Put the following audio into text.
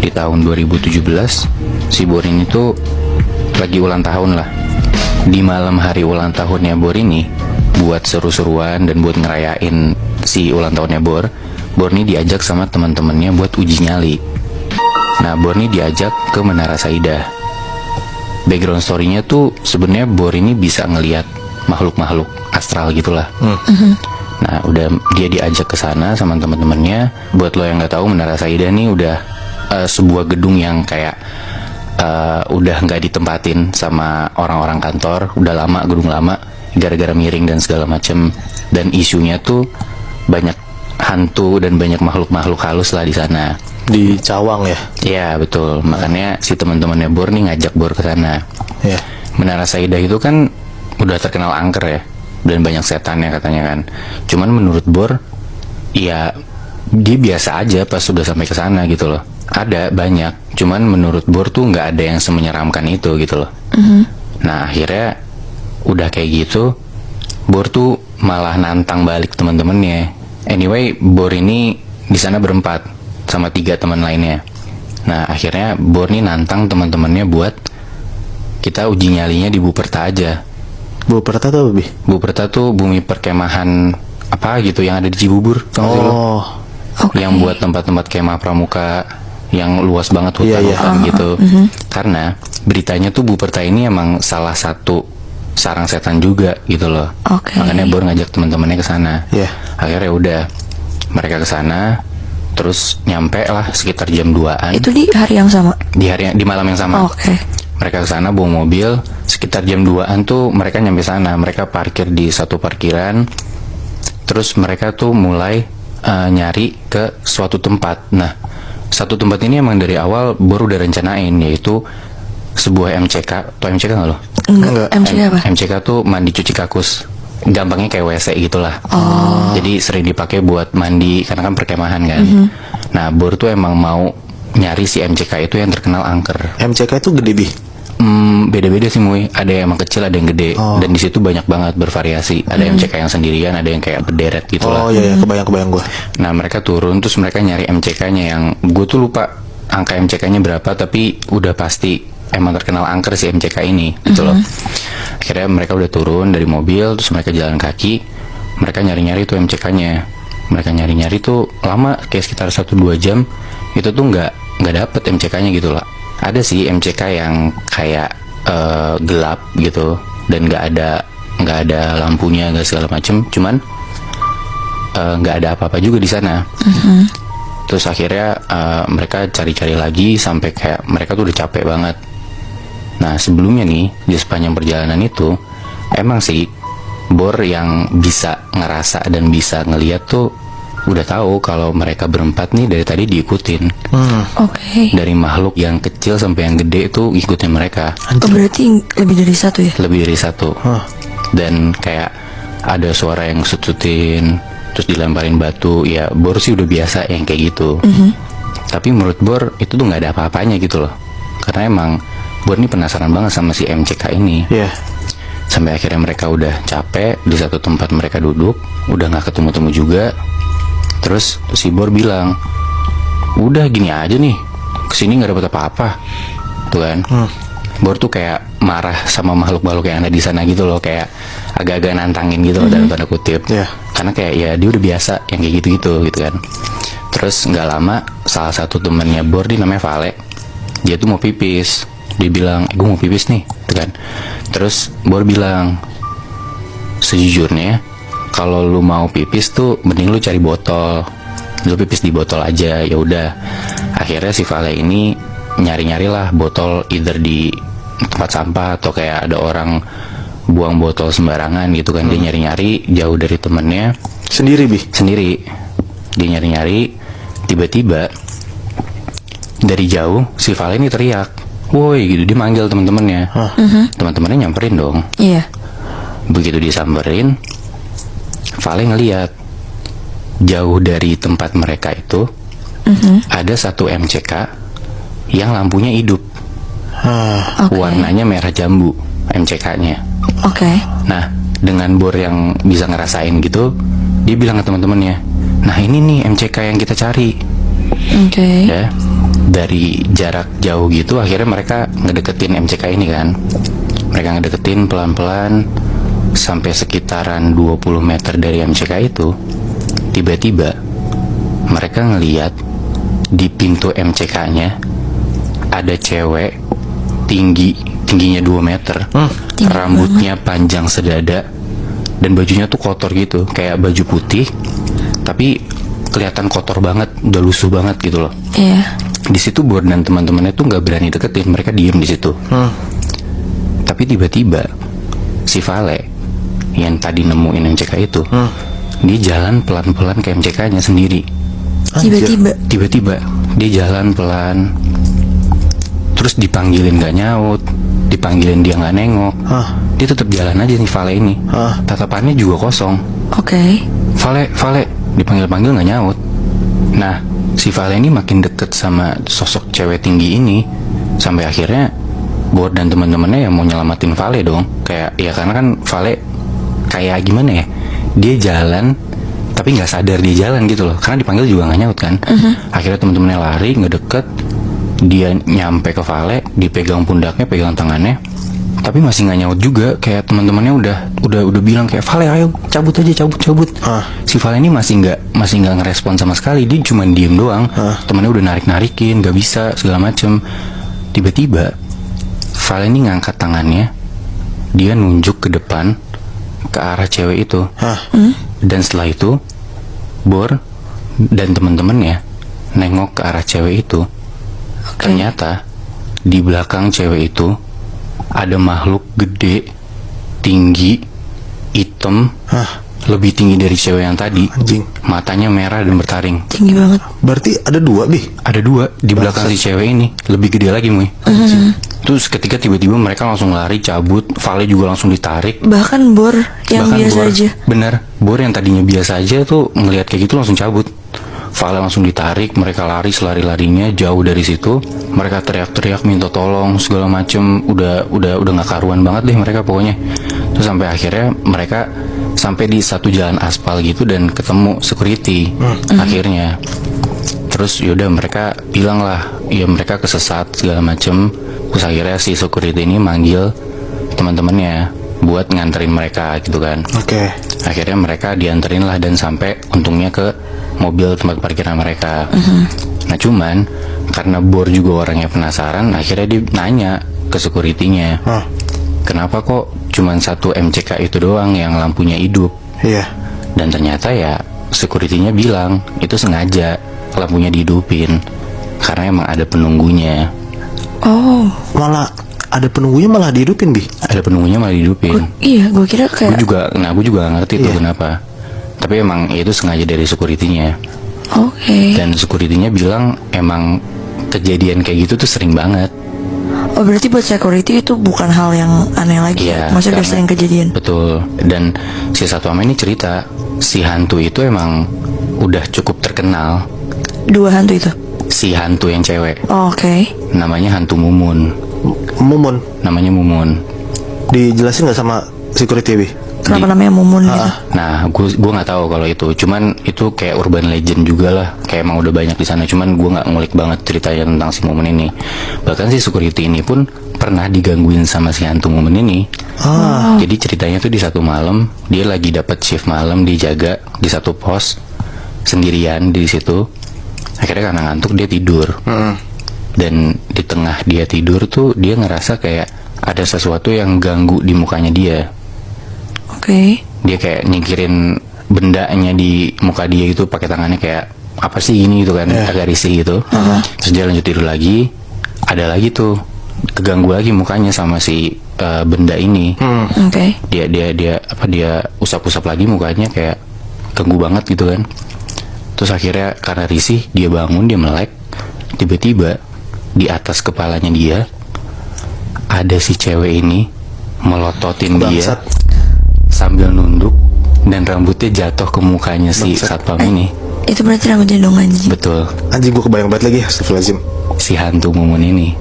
di tahun 2017 si Bor ini tuh lagi ulang tahun lah. Di malam hari ulang tahunnya Bor ini, buat seru-seruan dan buat ngerayain si ulang tahunnya Bor ini diajak sama teman-temannya buat uji nyali. Nah, Bor ini diajak ke Menara Saidah. Background story-nya tuh sebenarnya Bor ini bisa ngelihat makhluk-makhluk astral gitulah. Nah, udah dia diajak ke sana sama teman-temannya. Buat lo yang nggak tahu, Menara Saidah nih udah sebuah gedung yang kayak udah nggak ditempatin sama orang-orang kantor. Udah lama, gedung lama, gara-gara miring dan segala macem. Dan isunya tuh banyak hantu dan banyak makhluk-makhluk halus lah di sana. Di Cawang ya? Iya betul. Makanya si teman-temannya Bor nih ngajak Bor ke sana. Iya. Menara Saidah itu kan udah terkenal angker ya, dan banyak setannya katanya kan. Cuman menurut Bor, ya dia biasa aja pas sudah sampai ke sana gitu loh. Ada banyak, cuman menurut Bor tuh nggak ada yang semenyeramkan itu gitu loh. Nah akhirnya udah kayak gitu, Bor tuh malah nantang balik teman-temannya. Anyway, Bor ini di sana berempat sama 3 teman lainnya. Nah akhirnya Bor nih nantang teman-temannya buat kita uji nyalinya di Buperta aja. Buperta tuh apa, Bi? Buperta tuh bumi perkemahan apa gitu yang ada di Cibubur. Tau gak sih lo? Oke. Yang buat tempat-tempat kemah pramuka yang luas banget Iya, hutan-hutan gitu. Karena beritanya tuh Buperta ini emang salah satu sarang setan juga gitu loh. Oke. Makanya Bor ngajak teman-temannya ke sana. Iya. Akhirnya udah mereka ke sana, terus nyampe lah sekitar jam 2-an. Itu di hari yang sama? Di malam yang sama. Oke. Mereka ke sana bawa mobil, sekitar jam 2-an tuh mereka nyampe sana. Mereka parkir di satu parkiran. Terus mereka tuh mulai nyari ke suatu tempat. Nah, satu tempat ini emang dari awal Bor udah rencanain, yaitu sebuah MCK. Tau MCK nggak lo? Enggak. MCK apa? MCK tuh mandi cuci kakus. Gampangnya kayak WC gitulah. Jadi sering dipakai buat mandi karena kan perkemahan kan. Nah, Bor tuh emang mau nyari si MCK itu yang terkenal angker. MCK itu gede, Bi? Beda-beda sih Muy. Ada yang emang kecil, ada yang gede. Dan di situ banyak banget bervariasi. Ada MCK yang sendirian, ada yang kayak berderet gitulah. Oh iya, kebayang gue. Nah mereka turun, terus mereka nyari MCK-nya yang gue tuh lupa angka MCK-nya berapa, tapi udah pasti emang terkenal angker si MCK ini gitu loh. Akhirnya mereka udah turun dari mobil, terus mereka jalan kaki. Mereka nyari-nyari tuh MCK-nya. Mereka nyari-nyari tuh lama, kayak sekitar 1-2 jam. Itu tuh nggak dapet MCK-nya gitu lah. Ada sih MCK yang kayak gelap gitu, dan nggak ada lampunya, nggak segala macem. Cuman nggak ada apa-apa juga di sana. Terus akhirnya mereka cari-cari lagi sampai kayak mereka tuh udah capek banget. Nah sebelumnya nih, di sepanjang perjalanan itu emang sih Bor yang bisa ngerasa dan bisa ngeliat tuh udah tahu kalau mereka berempat nih dari tadi diikutin. Oke. Dari makhluk yang kecil sampai yang gede itu ikutin mereka. Oh, berarti lebih dari satu ya? Lebih dari satu. Dan kayak ada suara yang sututin, terus dilemparin batu. Ya Bor sih udah biasa yang kayak gitu. Tapi menurut Bor itu tuh nggak ada apa-apanya gitu loh. Karena emang Bor ini penasaran banget sama si MCK ini. Iya. Sampai akhirnya mereka udah capek, di satu tempat mereka duduk, udah nggak ketemu-temu juga. Terus si Bor bilang, udah gini aja nih, kesini nggak dapet apa-apa, tuh kan. Bor tuh kayak marah sama makhluk-makhluk yang ada di sana gitu loh, kayak agak-agak nantangin gitu loh, dalam tanda kutip. Karena kayak ya dia udah biasa yang kayak gitu kan. Terus nggak lama salah satu temennya Bor, dia namanya Vale, dia tuh mau pipis. Dia bilang, gue mau pipis nih, tuh kan. Terus Bor bilang, sejujurnya kalau lu mau pipis tuh mending lu cari botol, lu pipis di botol aja. Ya udah. Akhirnya si Vale ini nyari-nyari lah botol, either di tempat sampah atau kayak ada orang buang botol sembarangan gitu kan. Dia nyari-nyari jauh dari temennya. Sendiri, Bi? Sendiri. Dia nyari-nyari, tiba-tiba dari jauh si Vale ini teriak, woi gitu. Dia manggil teman-temannya. Teman-temannya nyamperin dong. Iya. Begitu disamperin, Vale ngeliat jauh dari tempat mereka itu ada satu MCK yang lampunya hidup. Warnanya merah jambu MCK-nya. Nah dengan Bor yang bisa ngerasain gitu, dia bilang ke teman-temannya, nah ini nih MCK yang kita cari. Ya, dari jarak jauh gitu akhirnya mereka ngedeketin MCK ini kan. Mereka ngedeketin pelan-pelan sampai sekitaran 20 meter dari MCK itu. Tiba-tiba mereka ngeliat di pintu MCK-nya ada cewek tingginya 2 meter, Tinggi rambutnya panjang sedada dan bajunya tuh kotor gitu, kayak baju putih tapi kelihatan kotor banget, udah lusuh banget gitu loh. Iya. Di situ Bor dan teman-temannya tuh nggak berani deketin, mereka diem di situ. Tapi tiba-tiba si Vale yang tadi nemuin MCK itu, dia jalan pelan-pelan ke MCK-nya sendiri. Tiba-tiba dia jalan pelan, terus dipanggilin nggak nyaut, dipanggilin dia nggak nengok. Dia tetap jalan aja nih Vale ini. Tatapannya juga kosong. Oke. Vale dipanggil-panggil nggak nyaut. Nah, si Vale ini makin deket sama sosok cewek tinggi ini sampai akhirnya Bor dan teman-temannya yang mau nyelamatin Vale dong. Kayak ya karena kan Vale kayak gimana ya? Dia jalan tapi nggak sadar dia jalan gitu loh. Karena dipanggil juga nggak nyaut kan. Akhirnya teman-temannya lari ngedeket. Dia nyampe ke Vale, dipegang pundaknya, pegang tangannya. Tapi masih nggak nyaut juga. Kayak teman-temannya udah bilang kayak Vale ayo cabut aja cabut. Si Vale ini masih nggak ngerespon sama sekali. Dia cuma diem doang. Temannya udah narik-narikin, nggak bisa segala macem. Tiba-tiba Vale ini ngangkat tangannya, dia nunjuk ke depan ke arah cewek itu. Dan setelah itu Bor dan teman-temannya nengok ke arah cewek itu. Ternyata di belakang cewek itu ada makhluk gede, tinggi, hitam, lebih tinggi dari cewek yang tadi. Anjing. Matanya merah dan bertaring. Tinggi banget. Berarti ada 2 Bi. Ada 2 di belakang si cewek ini, lebih gede lagi Muy. Terus ketika tiba-tiba mereka langsung lari cabut, Vale juga langsung ditarik. Bahkan Bor yang Bahkan biasa Bor, aja. bener, Bor yang tadinya biasa aja tuh ngelihat kayak gitu langsung cabut. Vale langsung ditarik, mereka lari selari-larinya jauh dari situ. Mereka teriak-teriak minta tolong segala macem, udah nggak karuan banget deh mereka pokoknya. Terus sampai akhirnya mereka sampai di satu jalan aspal gitu dan ketemu security akhirnya. Terus yaudah mereka bilang lah, ya mereka kesesat segala macem. Terus akhirnya si security ini manggil teman-temannya buat nganterin mereka gitu kan. Oke. Akhirnya mereka dianterin lah dan sampai untungnya ke mobil tempat parkiran mereka. Nah cuman karena Bor juga orangnya penasaran, akhirnya dia nanya ke security-nya, kenapa kok cuman satu MCK itu doang yang lampunya hidup? Iya. Dan ternyata ya security-nya bilang itu sengaja lampunya dihidupin karena emang ada penunggunya. Oh. Malah ada penunggunya malah dihidupin Bi. Ada penunggunya malah dihidupin. Iya, gue kira kayak. Gue juga gak ngerti tuh kenapa. Tapi emang itu sengaja dari security-nya. Oke. Dan security-nya bilang emang kejadian kayak gitu tuh sering banget. Oh berarti buat security itu bukan hal yang aneh lagi. Iya, Maksudnya udah karena- sering kejadian. Betul. Dan si Satu Ama ini cerita si hantu itu emang udah cukup terkenal. 2 hantu itu. Si hantu yang cewek Oh, oke. namanya hantu Mumun. Mumun. Namanya Mumun. Dijelasin nggak sama security Bi? Kenapa namanya Mumun gitu? Nah, gue nggak tahu kalau itu. Cuman itu kayak urban legend juga lah. Kayak emang udah banyak di sana. Cuman gue nggak ngulik banget ceritanya tentang si Mumun ini. Bahkan si security ini pun pernah digangguin sama si hantu Mumun ini. Jadi ceritanya tuh di satu malam dia lagi dapat shift malam, dia jaga di satu pos sendirian di situ. Akhirnya karena ngantuk dia tidur. Dan di tengah dia tidur tuh dia ngerasa kayak ada sesuatu yang ganggu di mukanya dia. Oke. Dia kayak nyingkirin bendanya di muka dia gitu pakai tangannya kayak apa sih ini gitu kan, agak risih gitu. Terus dia lanjut tidur lagi, ada lagi tuh keganggu lagi mukanya sama si benda ini. Oke. Dia usap-usap lagi mukanya kayak ganggu banget gitu kan. Terus akhirnya karena risih dia bangun, dia melek. Tiba-tiba di atas kepalanya dia ada si cewek ini melototin dia Bangsat. sambil nunduk dan rambutnya jatuh ke mukanya si satpam ini. Itu berarti rambutnya dong anjing. Betul, Anjing gue kebayang banget lagi. Astagfirullahaladzim. si hantu Mumun ini.